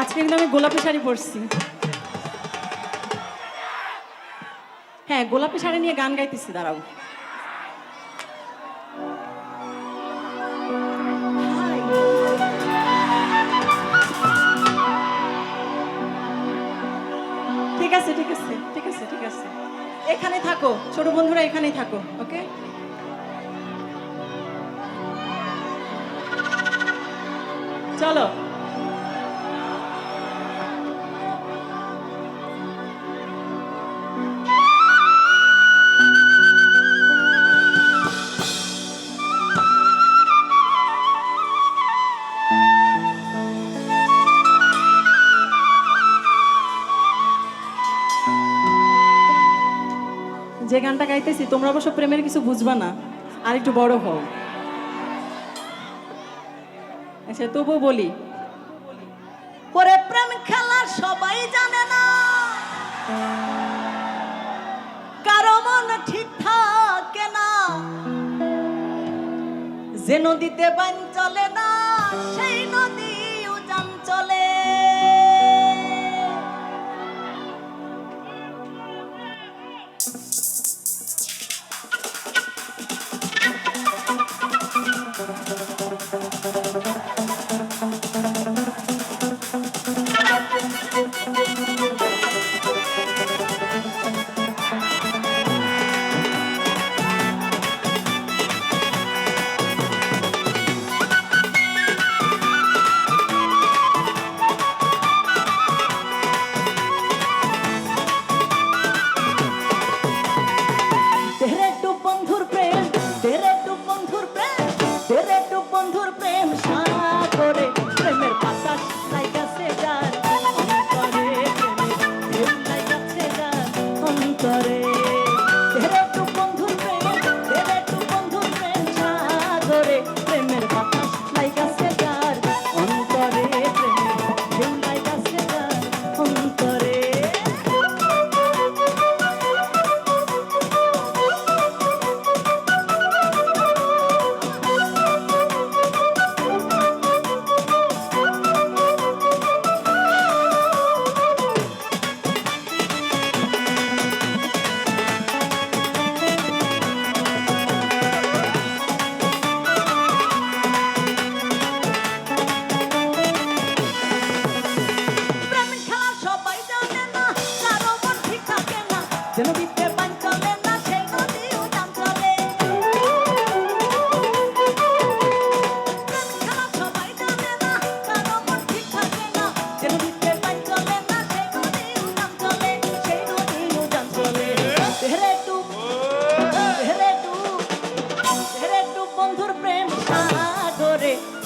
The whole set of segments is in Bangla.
আজকে কিন্তু আমি গোলাপি শাড়ি পরছি। হ্যাঁ, গোলাপি শাড়ি নিয়ে গান গাইতেছি, দাঁড়াও। ঠিক আছে ঠিক আছে ঠিক আছে ঠিক আছে, এখানে থাকো ছোট বন্ধুরা, এখানেই থাকো। ওকে, চলো। যে গানটা গাইতেছি তোমরা অবশ্য প্রেমের কিছু বুঝবা না, আর একটু বড় হও। আচ্ছা, তবুও বলি, ওরে প্রেম খেলা সবাই জানে না, কারো মন ঠিক থাকে না, যে নদীতে বান চলে না সেই নদী উজান চলে।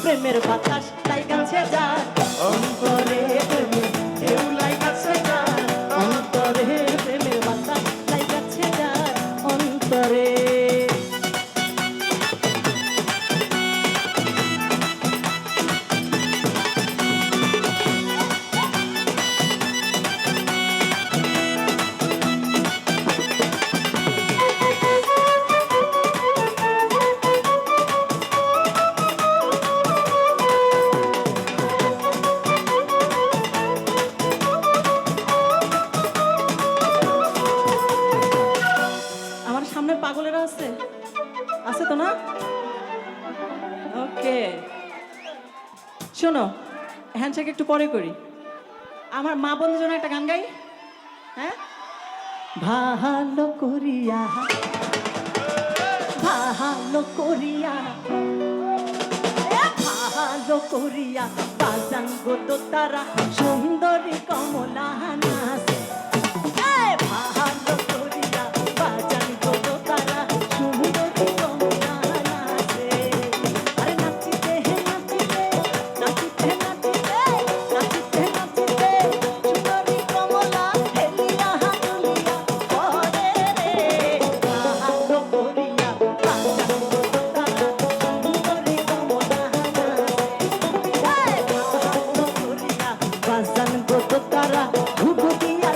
প্রেমের বাতাস লাইগাছে যার অন্তরে, ঢেউ লাইগাছে যার অন্তরে, প্রেমের বাতাস লাইগাছে যার অন্তরে। পাগলেরা আছে, আছে তো না? ওকে, শোনো, হ্যান্ডশেক একটু পরে করি। আমার মা বন্ধুর জন্য একটা গান গাই। হ্যাঁ, ভালো করিয়া ভালো করিয়া ভালো করিয়া বাজান গো তো তারা সুন্দরী কমলা নাচে। ভালো করিয়া বাজান গো তো তারা সুন্দরী কমলা নাচে। আরে নাচিতে নাচিতে নাচিতে নাচিতে নাচিতে নাচিতে সুন্দরী কমলা হেলিয়া হাতুলিয়া পরে রে। ভালো করিয়া বাজান গো তো তারা সুন্দরী কমলা নাচে। ভালো করিয়া বাজান গো তো তারা ঘুঘু দিয়া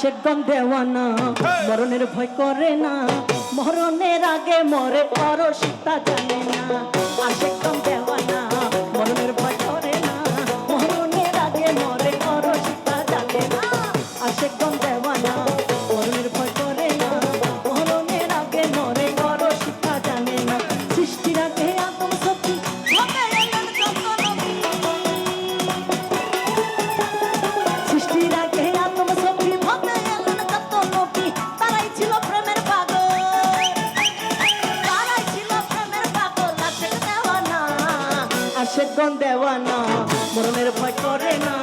আশেক গম দেওয়ানা মরণের ভয় করে না মরণের আগে মরে পরশিতা জানে না আশেক গম দেওয়ানা মরণের ভয় করে না মরণের আগে মরে পরশিতা জানে না আশেক গম দেওয়ানা মরণের ভয় করে না মরণের আগে মরে পরশিতা জানে না সৃষ্টির আগে আদম সত্যি হবে এলেন যত নবী সৃষ্টির আগে আদম সত্যি হবে এলেন যত নবী তারাই ছিল প্রেমের পাগল তারাই ছিল প্রেমের পাগল আশেক দেওয়ানা আশেক গম দেওয়ানা মরণের ভয় করে না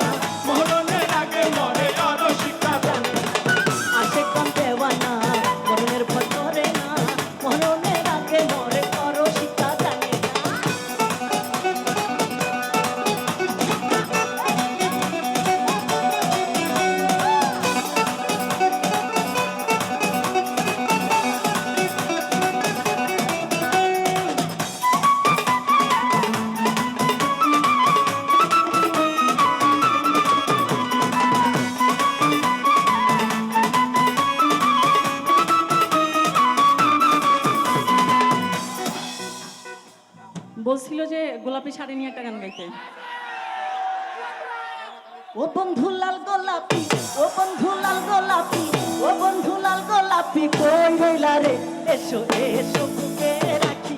মরণের আগে মরে পরশিতা জানে না আশেক গম দেওয়ানা মরণের ভয় করে না মরণের আগে মরে পরশিতা জানে না বলছিল যে গোলাপি শাড়ি নিয়ে একটা গান গাইতে ও বন্ধু লাল গোলাপি ও বন্ধু লাল গোলাপি ও বন্ধু লাল গোলাপি কই রইলা রে এসো এসো বুকে রাখি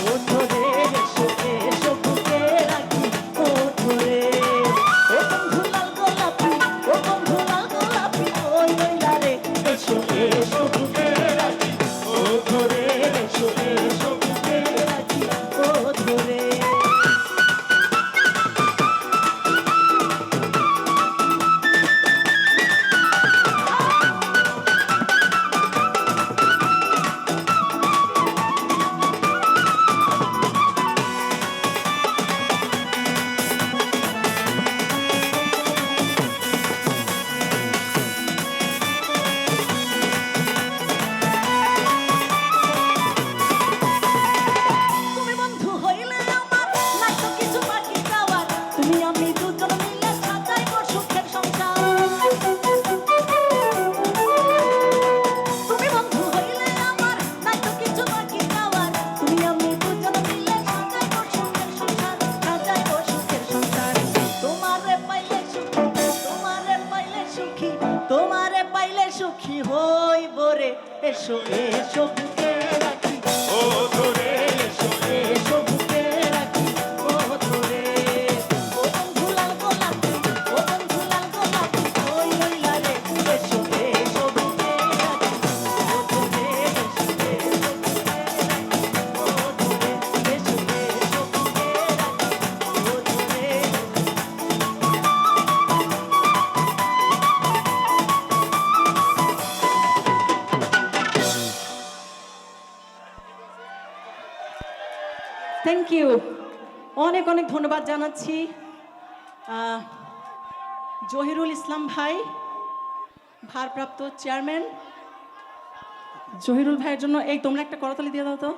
ও ধরে এসো এসো বুকে রাখি ও ধরে ও বন্ধু লাল গোলাপি ও বন্ধু লাল গোলাপি কই রইলা রে এসো এসো বুকে রাখি ও ধরে এসো এসো বুকে রাখি ও ধরে তুমি বন্ধু হইলে আমার নাই তো কিছু বাকি যাওয়ার তুমি আমি দুজন মিলে সাজাইব সুখের সংসার তুমি বন্ধু হইলে আমার নাই তো কিছু বাকি যাওয়ার তুমি আমি দুজন মিলে সাজাইব সুখের সংসার সাজাইব সুখের সংসার তোমারে পাইলে সুখী তোমারে পাইলে সুখী তোমারে পাইলে সুখী হইব রে এসো এসো বুকে রাখি ও ধরে এসো এসো বুকে রাখি ও ধরে ও বন্ধু লাল গোলাপি ও বন্ধু লাল গোলাপি কই রইলা রে এসো এসো বুকে রাখি ও ধরে এসো এসো বুকে রাখি ও ধরে এসো এসো বুকে রাখি ও ধরে থ্যাংক ইউ অনেক অনেক ধন্যবাদ জানাচ্ছি জহিরুল ইসলাম ভাই ভারপ্রাপ্ত চেয়ারম্যান জহিরুল ভাইয়ের জন্য এই তোমরা একটা করতালি দিয়ে দাও তো